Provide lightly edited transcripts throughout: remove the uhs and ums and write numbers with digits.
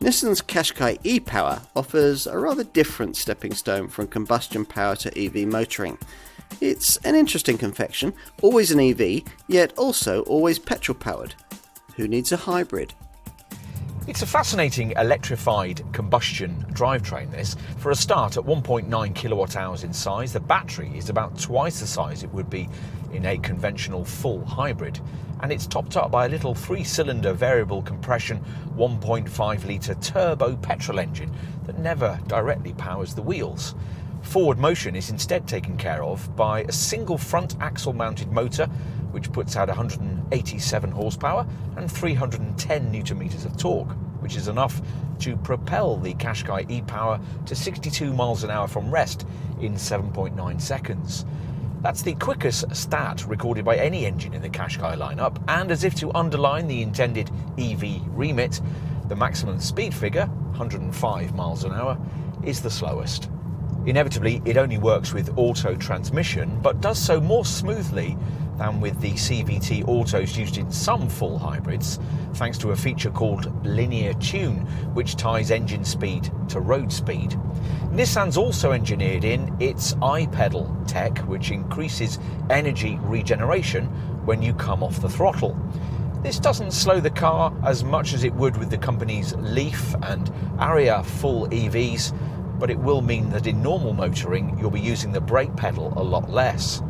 Nissan's Qashqai ePower offers a rather different stepping stone from combustion power to EV motoring. It's an interesting confection, always an EV, yet also always petrol-powered. Who needs a hybrid? It's a fascinating electrified combustion drivetrain, this. For a start, at 1.9 kilowatt hours in size, the battery is about twice the size it would be in a conventional full hybrid. And it's topped up by a little 3-cylinder variable compression 1.5 litre turbo petrol engine that never directly powers the wheels. Forward motion is instead taken care of by a single front axle mounted motor which puts out 187 horsepower and 310 newton meters of torque, which is enough to propel the Qashqai ePower to 62 miles an hour from rest in 7.9 seconds. That's the quickest stat recorded by any engine in the Qashqai lineup, and as if to underline the intended EV remit, the maximum speed figure, 105 miles an hour, is the slowest. Inevitably, it only works with auto transmission, but does so more smoothly than with the CVT autos used in some full hybrids, thanks to a feature called linear tune, which ties engine speed to road speed. Nissan's also engineered in its iPedal tech, which increases energy regeneration when you come off the throttle. This doesn't slow the car as much as it would with the company's Leaf and Aria full EVs, but it will mean that in normal motoring you'll be using the brake pedal a lot less.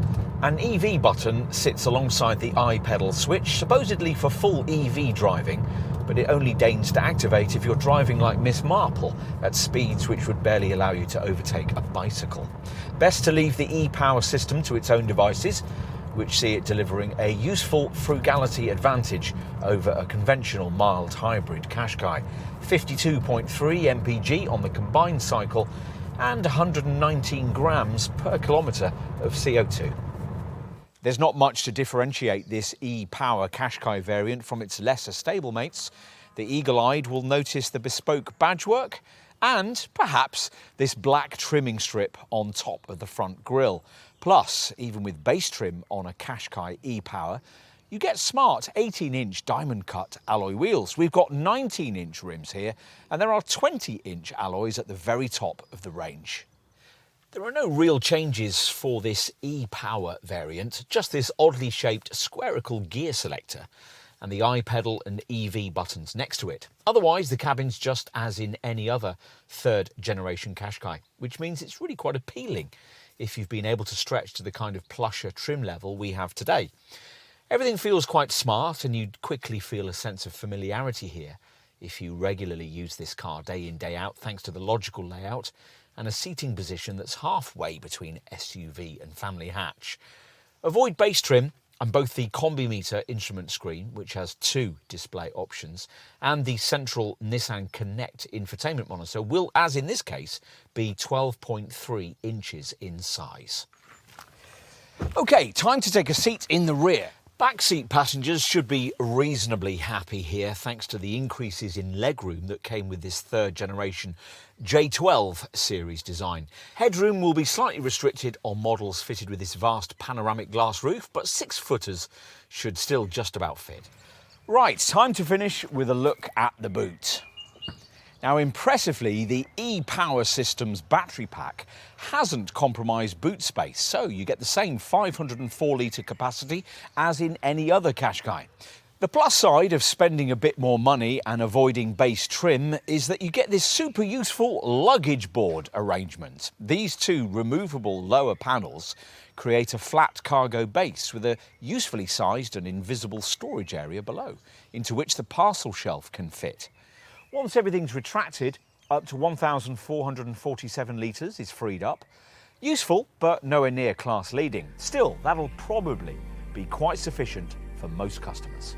An EV button sits alongside the iPedal switch, supposedly for full EV driving, but it only deigns to activate if you're driving like Miss Marple at speeds which would barely allow you to overtake a bicycle. Best to leave the ePower system to its own devices, which see it delivering a useful frugality advantage over a conventional mild hybrid Qashqai. 52.3 mpg on the combined cycle and 119 grams per kilometre of CO2. There's not much to differentiate this ePower Qashqai variant from its lesser stablemates. The eagle-eyed will notice the bespoke badgework and, perhaps, this black trimming strip on top of the front grille. Plus, even with base trim on a Qashqai ePower, you get smart 18-inch diamond-cut alloy wheels. We've got 19-inch rims here, and there are 20-inch alloys at the very top of the range. There are no real changes for this ePower variant, just this oddly shaped spherical gear selector and the iPedal and EV buttons next to it. Otherwise, the cabin's just as in any other third-generation Qashqai, which means it's really quite appealing if you've been able to stretch to the kind of plusher trim level we have today. Everything feels quite smart, and you'd quickly feel a sense of familiarity here if you regularly use this car day in, day out, thanks to the logical layout and a seating position that's halfway between SUV and family hatch. Avoid base trim and both the Combi-meter instrument screen, which has 2 display options, and the central Nissan Connect infotainment monitor will, as in this case, be 12.3 inches in size. OK, time to take a seat in the rear. Backseat passengers should be reasonably happy here, thanks to the increases in legroom that came with this third-generation J12 series design. Headroom will be slightly restricted on models fitted with this vast panoramic glass roof, but 6-footers should still just about fit. Right, time to finish with a look at the boot. Now, impressively, the ePower system's battery pack hasn't compromised boot space, so you get the same 504-litre capacity as in any other Qashqai. The plus side of spending a bit more money and avoiding base trim is that you get this super useful luggage board arrangement. These 2 removable lower panels create a flat cargo base with a usefully sized and invisible storage area below, into which the parcel shelf can fit. Once everything's retracted, up to 1,447 litres is freed up. Useful, but nowhere near class leading. Still, that'll probably be quite sufficient for most customers.